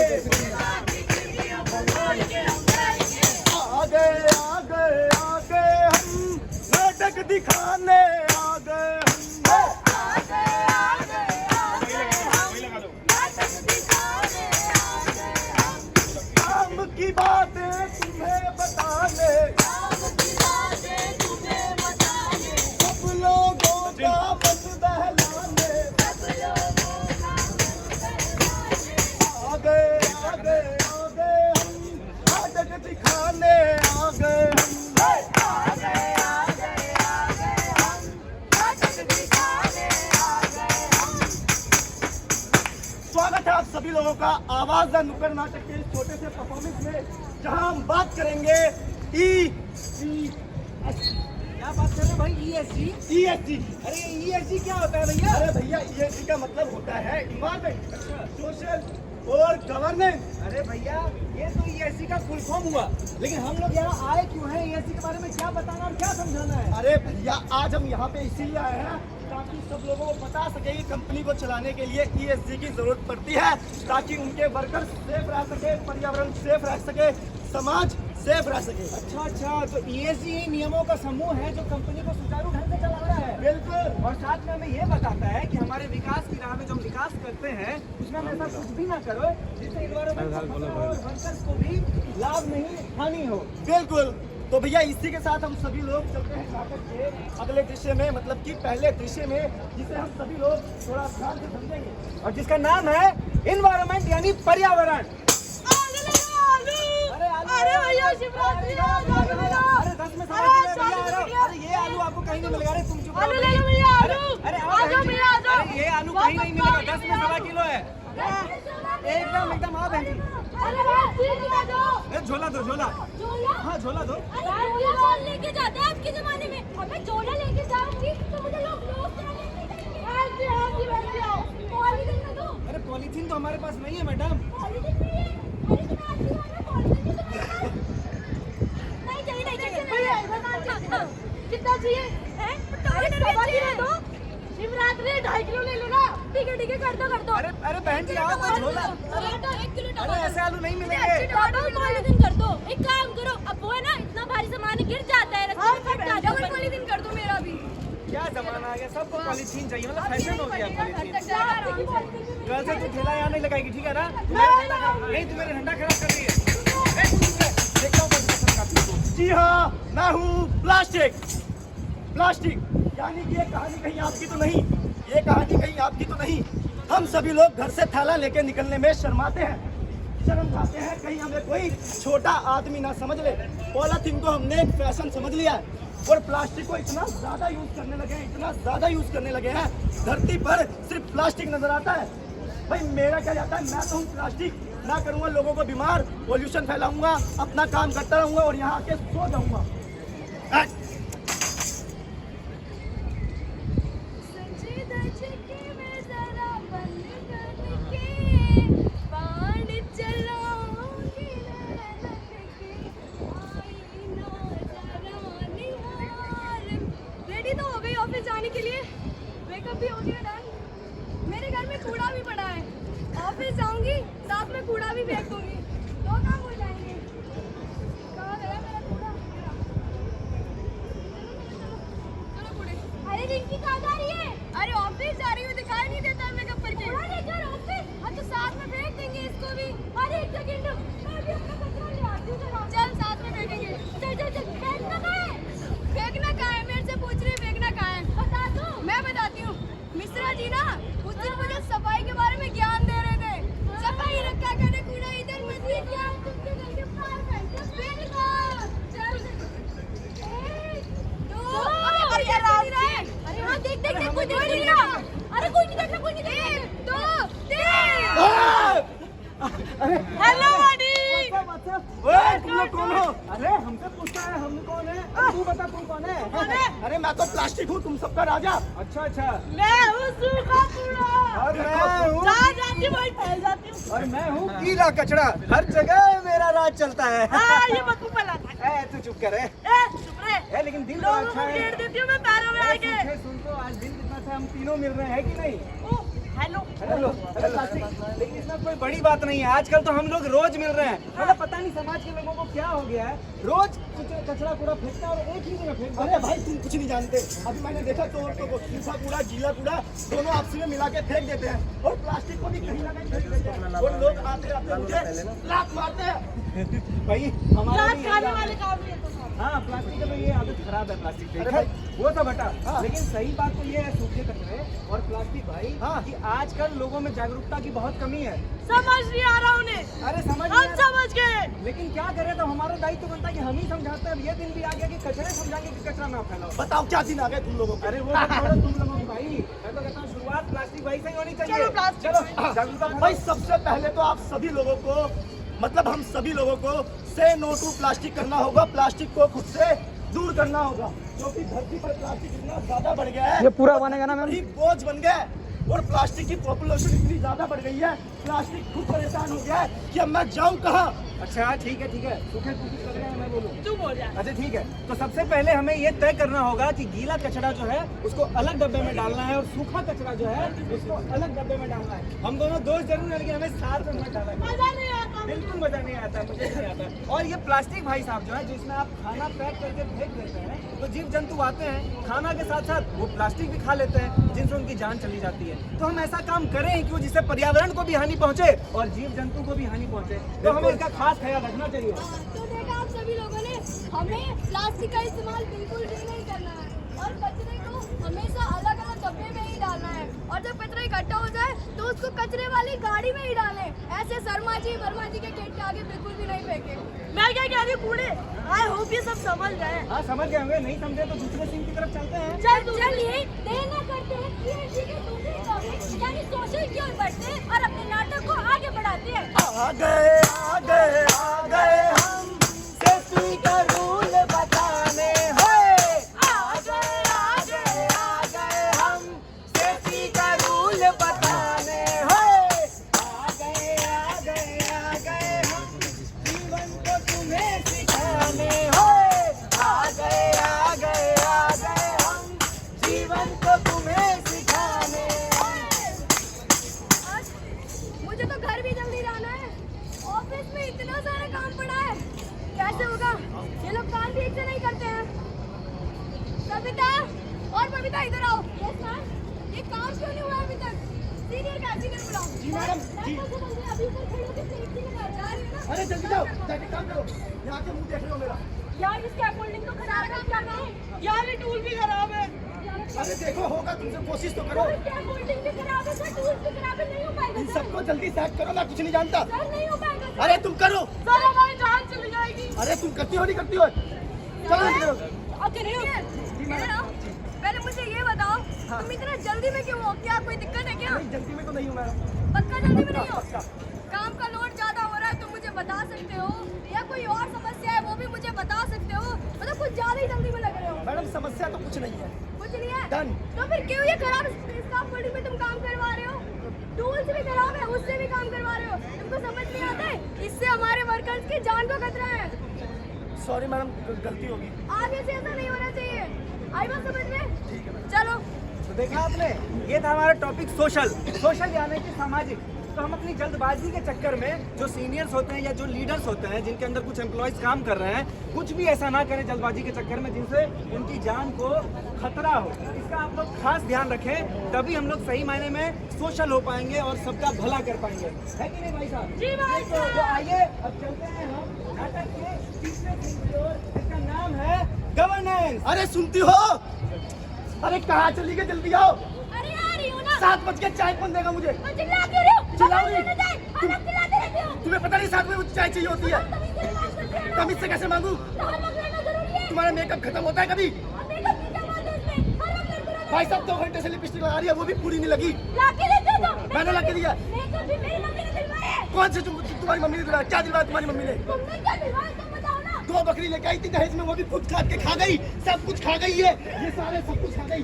आगे आगे आगे हम नाटक दिखाने आ गए काम की बातें तुम्हें बताने सब लोगों का बस बहलाने आगे आगे आगे हम नाटक दिखाने आ गए स्वागत है आप सभी लोगों का आवाज द नुक्कड़ नाटक के इस छोटे से परफॉर्मेंस में, जहां हम बात करेंगे क्या बात कर रहे हैं भाई? ESG? ESG। अरे ESG क्या होता है भैया? अरे भैया ESG का मतलब होता है इन्वायरमेंट, सोशल और गवर्नेंस। अरे भैया ये तो ESG का फुल फॉर्म हुआ, लेकिन हम लोग यहाँ आए क्यों हैं? ESG के बारे में क्या बताना और क्या समझाना है? अरे भैया आज हम यहाँ पे इसीलिए आए हैं ताकि सब लोगों को बता सके कि कंपनी को चलाने के लिए ESG की जरूरत पड़ती है, ताकि उनके वर्कर्स सेफ रह सके, पर्यावरण सेफ रह सके, समाज सेफ रह सके। अच्छा, तो ESG ही नियमों का समूह है जो कंपनी को सुचारू ढंग से चला रहा है। बिल्कुल। और साथ में हमें ये बताता है कि हमारे विकास की राह में जो हम विकास करते हैं उसमें हम ऐसा कुछ भी ना करो जिससे एनवायरमेंट और वर्कर्स को भी लाभ नहीं हानि हो। बिल्कुल। तो भैया इसी के साथ हम सभी लोग चलते हैं नाटक के अगले दृश्य में, मतलब कि पहले दृश्य में, जिसे हम सभी लोग थोड़ा ध्यान से समझेंगे और जिसका नाम है इन्वायरमेंट यानी पर्यावरण। अरे भैया शिवरात्रि अरे 10 में सवा किलो है भैया। अरे ये आलू आपको कहीं नहीं मिलेगा। अरे तुम चुप रहो। ले लो भैया आलू। अरे आओ आ जाओ बहन जी। भैया, आ जाओ। अरे ये आलू कहीं नहीं मिलेगा, 10 में सवा किलो है। एकदम आओ बहन जी। अरे भाई ठीक है जाओ। अरे झोला दो, झोला। हाँ झोला दो। अरे झोला लेके जाते हैं आज के जमाने में। अबे झोला लेके जाऊंगी तो मुझे लोग क्या लेके जाएंगे? हाँ जी आओ। पॉलीथिन में दो। अरे पॉलीथीन तो हमारे पास नहीं है मैडम। पॉलीथिन नहीं है। अरे तुम आज भी वाला पॉलीथिन नहीं चाहिए। भैया कितना चाहिए? हैं? सवा किलो दो। शिवरात्रि 2.5 किलो ले लो ना। ठीक है कर दो। अरे बहन जी आओ तो झोला। 1 किलो अरे ऐसे आलू नहीं मिलेंगे। पॉलीथिन कर दो। एक काम करो, अब वो है ना इतना भारी सामान गिर जाता है रास्ते में, फट जाता है। पॉलीथिन कर दो मेरा भी। क्या जमाना आ गया, सबको पॉलीथीन चाहिए, मतलब फैशन हो गया पॉलीथीन। पॉलीथिन वैसे तू ठेला यहाँ नहीं लगाएगी, ठीक है ना? नहीं तू मेरे ठंडा खराब कर रही है। देखता हूँ जी हाँ, मैं हूँ प्लास्टिक। यानी कि ये कहानी कहीं आपकी तो नहीं। हम सभी लोग घर से थैला लेके निकलने में शर्म खाते हैं, कहीं हमें कोई छोटा आदमी ना समझ ले। पॉलीथीन को हमने एक फैशन समझ लिया है और प्लास्टिक को इतना ज्यादा यूज करने लगे हैं, धरती पर सिर्फ प्लास्टिक नजर आता है। भाई मेरा क्या जाता है, मैं तो हूँ प्लास्टिक, ना करूँगा लोगों को बीमार, पॉल्यूशन फैलाऊंगा, अपना काम करता रहूंगा और यहाँ आके सो जाऊंगा। रेडी तो हो गई ऑफिस जाने के लिए, मेकअप भी हो गया डन। मेरे घर में कूड़ा भी पड़ा है, ऑफिस जाऊंगी साथ में कूड़ा भी फेंक दूंगी, 2 काम हो जाएंगे। कहाँ गया मेरा कूड़ा? चलो कूड़े। अरे रिंकी कहाँ जा रही है? अरे ऑफिस जा रही हूँ, दिखाई नहीं देता मेकअप करके। कूड़ा लेकर ऑफिस? हाँ तो साथ में फेंक देंगे इसको भी। अरे एक सेकंड, मैं भी अपना कचरा ले आती हूँ। चल साथ में फेंकेंगे। चल फेंकना कहाँ है? फेंकना कहाँ है? मेरे से पूछ रही है फेंकना कहाँ है? बता दो। मैं बताती हूँ। मिश्रा जी ना उस दिन मुझे सफाई के बारे में ज्ञान दे रहे थे। सफाई रखा करे, कूड़ा इधर मत फेंकिए, तुमके घर के बाहर फेंको। चल 1 2 अरे ये रात है। अरे हाँ देख कोई देख नहीं रहा। अरे कोई नहीं देख रहा। 1 2 3 हेलो बडी। ओए तुम लोग कौन हो? अरे हमसे पूछता है हम कौन है? तू बता तू कौन है? अरे मैं तो प्लास्टिक हूँ, तुम सबका राजा। अच्छा मैं हूँ सूखा कूड़ा। और मैं हूँ जहाँ जाती हूँ वहीं फैल जाती हूँ। और मैं हूँ गीला कचरा, हर जगह मेरा राज चलता है। हाँ ये बदबू फैलाता है। तू चुप कर। चुप रहे। लेकिन दिन तो लोगों अच्छा को है। घेर देती हूँ मैं पैरों में आके। सुन तो आज दिन कितना अच्छा, हम तीनों मिल रहे हैं कि नहीं? हेलो हेलो प्लास्टिक, लेकिन इसमें कोई बड़ी बात नहीं है। आजकल तो हम लोग रोज मिल रहे हैं, मतलब पता नहीं समाज के लोगों को क्या हो गया है, रोज कचरा पूरा फेंकता है और एक ही दिन में फेंकता है। अरे भाई तुम कुछ नहीं जानते, अभी मैंने देखा तो औरतों को सूखा कूड़ा गीला कूड़ा दोनों आपस में मिला के फेंक देते हैं और प्लास्टिक को भी कहीं ना कहीं फेंक देते हैं और लोग आते आते मुझे लात मारते हैं। भाई हमारा भी खाने वाले काम नहीं है तो सब। हाँ, प्लास्टिक का तो ये आदत खराब है, प्लास्टिक अरे फेंकना। भाई। वो तो बटा, हाँ। लेकिन सही बात तो ये है सूखे कचरे और प्लास्टिक भाई, हाँ। कि आजकल लोगों में जागरूकता की बहुत कमी है। समझ नहीं आ रहा उन्हें। अरे समझ हम नहीं आ रहा। समझ गए। लेकिन क्या करें, तो हमारा दायित्व बनता है कि हम ही समझाते हैं। अब ये दिन भी आ गया कि कचरे समझाएंगे कि कचरा ना फैलाओ। बताओ क्या दिन आ गए तुम लोगों के? अरे वो तो छोड़ो तुम लोगों की भाई, मैं तो कहता हूँ शुरुआत प्लास्टिक भाई से ही होनी चाहिए। चलो, प्लास्टिक चलो से। जागरूकता भाई सबसे पहले तो आप सभी लोगों को मतलब हम सभी लोगों को से नो टू प्लास्टिक करना होगा। प्लास्टिक को खुद से दूर करना होगा क्योंकि धरती पर प्लास्टिक इतना ज्यादा बढ़ गया है, ये पूरा बनेगा ना मैम? ही बोझ बन गया है और प्लास्टिक की पॉपुलेशन इतनी ज्यादा बढ़ गई है, प्लास्टिक खुद परेशान हो गया है कि अब मैं जाऊं कहाँ। अच्छा ठीक है सूखे कुछ कर रहे हैं, मैं बोलूँ? तू बोल रहा है। अच्छा ठीक है, तो सबसे पहले हमें ये तय करना होगा कि गीला कचरा जो है उसको अलग डब्बे में डालना है और सूखा कचरा जो है उसको अलग डब्बे में डालना है। हम दोनों दोस्त जरूर है, लेकिन हमें साथ में डालना है। मजा नहीं आता। बिल्कुल मजा नहीं आता, मुझे नहीं आता। और ये प्लास्टिक भाई साहब जो है, जिसमें आप खाना पैक करके फेंक देते हैं, तो जीव जंतु आते हैं खाना के साथ साथ वो प्लास्टिक भी खा लेते हैं, जिनसे उनकी जान चली जाती है। तो हम ऐसा काम करें क्यों जिससे पर्यावरण को भी हानि पहुंचे और जीव जंतु को भी हानि पहुंचे, तो हमें इसका खास ख्याल रखना चाहिए। तो देखा आप सभी लोगों ने, हमें प्लास्टिक का इस्तेमाल बिल्कुल भी नहीं करना है और कचरे को हमेशा अलग अलग डब्बे में ही डालना है और जब कचरा इकट्ठा हो जाए तो उसको कचरे वाली गाड़ी में ही डालें। ऐसे शर्मा जी वर्मा जी के गेट के आगे बिल्कुल भी नहीं फेंके। मैं क्या कह रही हूँ कूड़े, आई होप ये सब समझ गए। हाँ समझ गए होंगे, नहीं समझे तो दूसरे सिंह की तरफ चलते हैं। चलिए देर न करते हैं, PhD के दूसरे टॉपिक यानी सोशल की ओर बढ़ते हैं और अपने नाटक को आगे बढ़ाते हैं। आ गए हम सेफ्टी का रूल बताने हैं। आ गए हम सेफ्टी का रूल बताने हैं। आ गए हम जीवन को तुम्हें सिखाने हैं। आ गए हम जीवन को तुम्हें सिखाने हैं। मुझे तो घर भी जल्दी जाना है, ऑफिस में इतना सारा काम पड़ा है, कैसे होगा? ये लोग काम ठीक से नहीं करते हैं। सविता और बबीता इधर आओ। Yes ma'am. ये काम क्यों नहीं हुआ अभी तक? सीनियर बुलाओ। जी मैडम, जी। अभी ऊपर खड़े होकर सेफ्टी में बैठ जा रही है ना। अरे जल्दी जाओ, जाके काम करो। यहाँ के मुंह देख रहे हो मेरा? यार इसकी अपहोल्डिंग तो खराब है, क्या करें? यार ये टूल भी खराब है। अरे देखो होगा तुमसे, कोशिश तो करो। अपहोल्डिंग भी खराब है, सर टूल भी खराब है, नहीं हो पाएगा इन सर। सबको जल्दी सेट करो, मैं कुछ नहीं जानता। सर नहीं हो पाएगा सर। अरे तुम करो। सर हमारी जान चली जाएगी। अरे तुम करती हो नहीं करती हो? चलो जल्दी करो। पहले मुझे ये बताओ, तुम इतना जल्दी में क्यों हो? क्या कोई दिक्कत है क्या? नहीं जल्दी में तो नहीं हूँ मैं। पक्का जल्दी में नहीं हो? पक्का। काम का लोड ज्यादा हो रहा है तो मुझे बता सकते हो, या कोई और समस्या है वो भी मुझे बता सकते हो, मतलब कुछ ज्यादा ही जल्दी में लग रहे हो। मैडम समस्या तो कुछ नहीं है। कुछ नहीं है? Done। तो फिर क्यों ये खराब स्टाफ बॉडी में तुम काम करवा रहे हो? टूल्स भी खराब है, उससे भी काम करवा रहे हो, तुमको समझ नहीं आता है? इससे हमारे वर्कर्स की जान को खतरा है। सॉरी मैडम, गलती होगी। आगे से ऐसा नहीं होना चाहिए। आई बात समझ में? चलो। तो देखा आपने, ये था हमारा टॉपिक सोशल यानी कि सामाजिक। तो हम अपनी जल्दबाजी के चक्कर में जो सीनियर्स होते हैं या जो लीडर्स होते हैं, जिनके अंदर कुछ एम्प्लॉयज काम कर रहे हैं, कुछ भी ऐसा ना करें जल्दबाजी के चक्कर में जिनसे उनकी जान को खतरा हो। इसका आप लोग खास ध्यान रखें, तभी हम लोग सही मायने में सोशल हो पाएंगे और सबका भला कर पाएंगे, है कि नहीं भाई साहब? जी भाई साहब। तो आइए अब चलते हैं हम नाटक के तीसरे सीन की ओर, जिसका नाम है गवर्नेंस। अरे सुनती हो? अरे कहाँ चली गई, जल्दी आओ। अरे आ रही हूँ ना। 7 बज के चाय कौन देगा मुझे? तो चिल्ला क्यों रहे हो? चिल्लाओ आवाज नहीं। देने जाए, अलग चिल्लाते रहते हो। तुम्हें पता नहीं 7 बजे चाय चाहिए होती है? तमीज से बात करते हो ना। तमीज से कैसे मांगू? तो अलग रहना जरूरी है। तुम्हारा मेकअप खत्म होता है कभी? और मेकअप की क्या बात है इसमें? अलग करते रहते हो। भाई साहब 2 घंटे से लिपस्टिक लगा रही है, वो भी पूरी नहीं लगी। लाके देते हो तो। मैंने लाके दिया। मेकअप भी मेरी मम्मी ने दिलवाया है। कौन से तुम्हारी मम्मी ने दिलाया? क्या दिलवाया तुम्हारी मम्मी ने? तुमने क्या दिलवाया तुम बताओ ना। 2 बकरी लेके आई थी दहेज में, वो भी खुद काट के खा गई। सब कुछ खा गई है, ये सारे सब कुछ खा गई।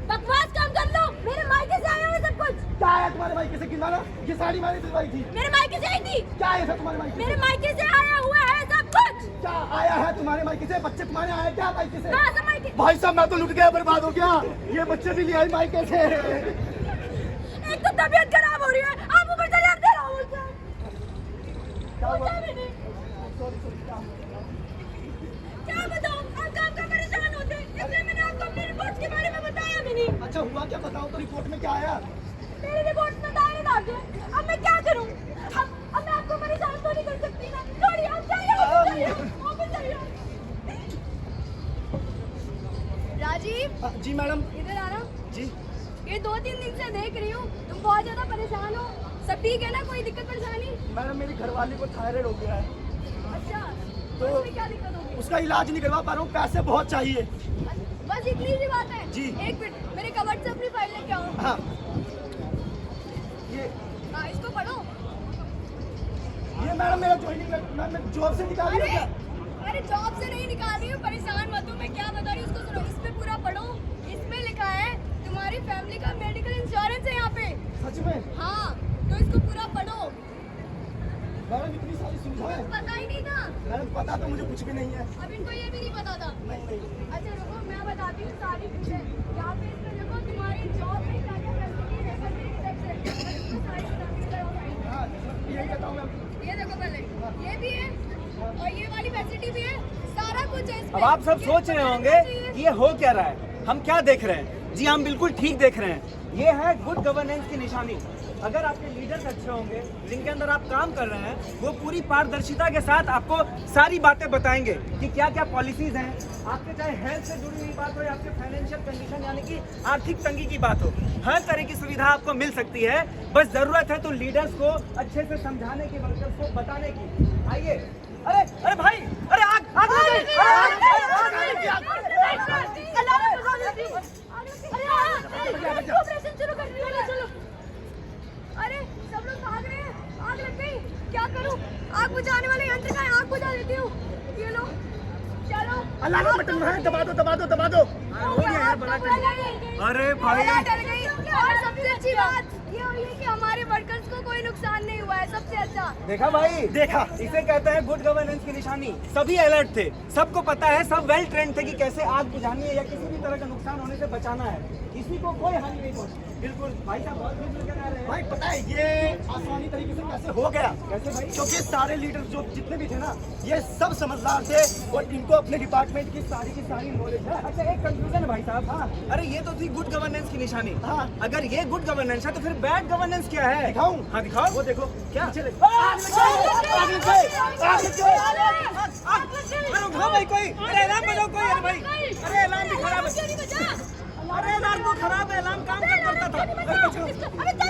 बकवास कम कर लो, मेरे मायके से आया हुआ सब कुछ। क्या है तुम्हारे मायके से गिरवाना? ये साड़ी मैंने दिलवाई थी। मेरे मायके से आई थी। क्या है सर तुम्हारे मायके मेरे से? मायके से आया हुआ है सब कुछ। क्या आया है तुम्हारे मायके से? बच्चे तुम्हारे आए क्या मायके से? कहाँ से मायके? भाई साहब मैं तो लुट गया, बर्बाद हो गया। ये बच्चे भी ले आई मायके से। एक तो तबीयत खराब हो रही है, आप ऊपर से लड़ते रहो मुझसे। पूछा भी नहीं। क्या बताऊं, आप काम का परेशान होते हैं, इसलिए मैंने आपको अपनी रिपोर्ट के बारे में बताया भी नहीं। अच्छा हुआ क्या बताओ तो, रिपोर्ट में क्या आया? मेरी रिपोर्ट में दायरे डाल दिए, अब मैं क्या करूं? अब मैं आपको परेशान तो नहीं कर सकती ना। छोड़िए, आप जाइए, ऑफिस जाइए। राजीव, जी मैडम। इधर आना। जी ये 2-3 दिन से देख रही हूँ, तुम बहुत ज्यादा परेशान हो। सब ठीक है ना, कोई दिक्कत परेशानी? मैडम, मेरी घरवाली को थायराइड हो गया है, अच्छा, तो तो उसमें क्या दिक्कत होगी? उसका इलाज नहीं करवा पा रहा हूँ, पैसे बहुत चाहिए। बस इतनी सी बात है। जी। एक मिनट, मेरे कबर्ड से अपनी फाइल लेके आओ। हाँ, ये हाँ, इसको पढ़ो। मैडम मेरा ज्वाइनिंग, मैं जॉब से निकाल अरे दिया। अरे जॉब से नहीं निकाल रही हूँ, परेशान मत हो, मैं क्या बता रही हूँ उसको सुनो। इस पे पूरा पढ़ो, इसमें लिखा है तुम्हारी फैमिली का मेडिकल इंश्योरेंस है यहाँ पे। सच में? हाँ, तो इसको पूरा पढ़ो। मैडम इतनी सारी सुविधाएं। पता ही नहीं था। मैडम पता तो मुझे कुछ भी नहीं है। अब इनको ये भी नहीं पता था। नहीं। अच्छा रुको, मैं बताती हूँ सारी चीजें। यहाँ पे इसमें देखो तुम्हारी जॉब में क्या क्या फैसिलिटीज है, कंपनी की तरफ से। मैं इसमें सारी बताती हूँ। हाँ, यही कहता हूँ मैं। ये देखो पहले, ये भी है और ये वाली फैसिलिटी भी है, सारा कुछ है इसमें। अब आप सब ये सोच रहे पढ़ना होंगे चाहिए। कि ये हो क्या रहा है, हम क्या देख रहे हैं। जी हम बिल्कुल ठीक देख रहे हैं, ये है गुड गवर्नेंस की निशानी। अगर आपके लीडर्स अच्छे होंगे, जिनके अंदर आप काम कर रहे हैं, वो पूरी पारदर्शिता के साथ आपको सारी बातें बताएंगे कि क्या क्या पॉलिसीज हैं। आपके चाहे हेल्थ से जुड़ी हुई बात हो या आपके फाइनेंशियल कंडीशन यानी कि आर्थिक तंगी की बात हो, हर तरह की सुविधा आपको मिल सकती है। बस जरूरत है तो लीडर्स को अच्छे से समझाने की, वर्कर्स को बताने की। आइए। अरे अरे भाई, अरे आग आग लग गई, अरे आग, ऑपरेशन शुरू कर रही है, चलो। अरे सब लोग भाग रहे हैं, आग लग गई, क्या करूं? आग बुझाने वाले यंत्र का है, आग बुझा देती हूँ। ये लो, चलो। अल्लाह का बटन है, दबा दो दबा दो दबा दो। हो गया यार, बड़ा कर। अरे भाई, डर गई। और सबसे अच्छी बात ये हुई है कि हमारे वर्कर्स को कोई नुकसान नहीं हुआ है, सबसे अच्छा। देखा भाई, देखा। इसे कहते हैं गुड गवर्नेंस की निशानी। सभी अलर्ट थे, सबको पता है, सब वेल ट्रेंड थे कि कैसे आग बुझानी है या किसी भी तरह का नुकसान होने से बचाना है। किसी को कोई हानि नहीं पहुंची। बिल्कुल भाई साहब, बहुत खुश होकर आ रहे हैं। भाई पता है ये आसानी तरीके से कैसे हो गया? कैसे भाई? क्योंकि सारे लीडर जो जितने भी थे ना, ये सब समझदार थे और इनको अपने डिपार्टमेंट की सारी नॉलेज है। अच्छा एक कंफ्यूजन है भाई साहब। हाँ, अरे ये तो थी गुड गवर्नेंस की निशानी। हाँ। अगर ये गुड गवर्नेंस है तो फिर बैड गवर्नेंस क्या है? दिखाऊं? हाँ दिखाओ। वो देखो क्या? पीछे देखो। आग लग गई, आग लग गई, आग लग गई। अरे उठाओ भाई कोई, अरे अलार्म बजाओ कोई। अरे भाई, अरे अलार्म भी खराब है। अरे अलार्म तो खराब है, अलार्म काम कब करता था? अरे बचाओ। अरे चल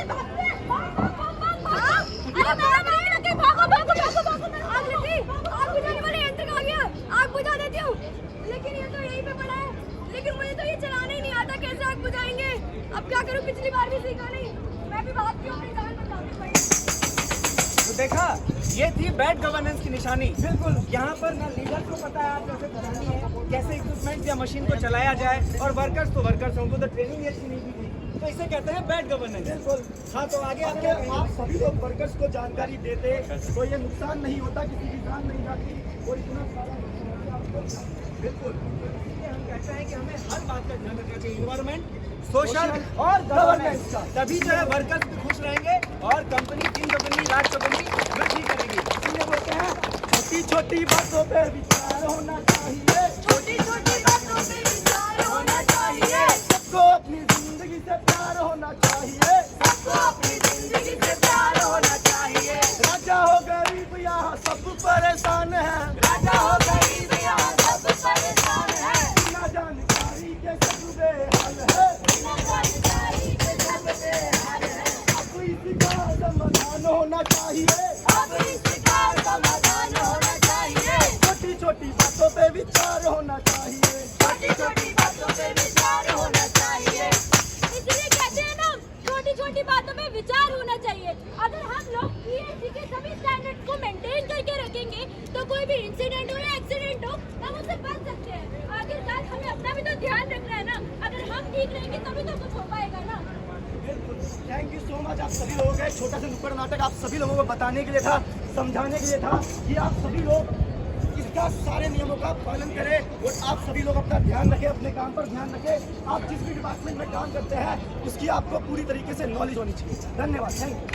अरे मेरा भाई लगे, भागो भागो भागो भागो। आग लग गई, आग बुझाने वाले यंत्र का आ गया, आग बुझा देती हूँ। लेकिन ये तो यहीं पे पड़ा है, लेकिन मुझे तो ये चलाना ही नहीं आता, कैसे आग बुझाएंगे? अब क्या करूँ, पिछली बार भी सीखा नहीं, मैं भी भागती हूँ अपनी जान बचाने भाई। तो देखा, ये थी बैड गवर्नेंस की निशानी। बिल्कुल, यहाँ पर ना लीडर को पता है आप कैसे चलानी है, कैसे इक्विपमेंट या मशीन को चलाया जाए, और वर्कर्स तो वर्कर्स हैं, उनको तो ट्रेनिंग अच्छी नहीं दी थी, तो इसे कहते हैं बैड गवर्नेंस। बिल्कुल। हाँ, तो आगे आप अगर क्या आप कहेंगे? सभी लोग वर्कर्स को जानकारी देते तो ये नुकसान नहीं होता, किसी की जान नहीं जाती और इतना सारा बिल्कुल। इसलिए हम कहते हैं कि हमें हर बात का ध्यान रखना चाहिए, इन्वायरमेंट, सोशल और गवर्नेंस का। तभी जो है वर्कर्स भी खुश रहेंगे और कंपनी, टीम कंपनी, राज कंपनी वृद्धि करेगी। इसलिए बोलते हैं छोटी छोटी बातों पे विचार होना चाहिए, छोटी छोटी बातों पे विचार होना चाहिए, सबको अपनी जिंदगी से प्यार होना चाहिए, सबको अपनी जिंदगी से प्यार होना चाहिए। राजा हो गरीब यहाँ सब परेशान है, राजा हो गरीब यहाँ सब परेशान है, बिना जानकारी के सब बेहाल है, बिना जानकारी के सब बेहाल है। अब इसका समाधान होना चाहिए, अब इसका समाधान होना चाहिए, छोटी छोटी बातों पे विचार होना चाहिए, छोटी छोटी बातों पे विचार होना चाहिए। इसलिए कहते हैं ना, छोटी छोटी बातों पे विचार होना चाहिए। अगर हम लोग ESG के सभी स्टैंडर्ड को मेंटेन करके रखेंगे तो कोई भी इंसिडेंट हो या एक्सीडेंट हो, हम उससे बच सकते हैं। आखिरकार हमें अपना भी तो ध्यान रखना है ना, अगर हम ठीक रहेंगे तभी तो कुछ हो पाएगा ना। Thank you so much. आप सभी लोगों का एक छोटा सा नुक्कड़ नाटक आप सभी लोगों को बताने के लिए था, समझाने के लिए था कि आप सभी लोग इसका सारे नियमों का पालन करें और आप सभी लोग अपना ध्यान रखें, अपने काम पर ध्यान रखें। आप जिस भी डिपार्टमेंट में काम करते हैं उसकी आपको पूरी तरीके से नॉलेज होनी चाहिए। धन्यवाद, थैंक यू।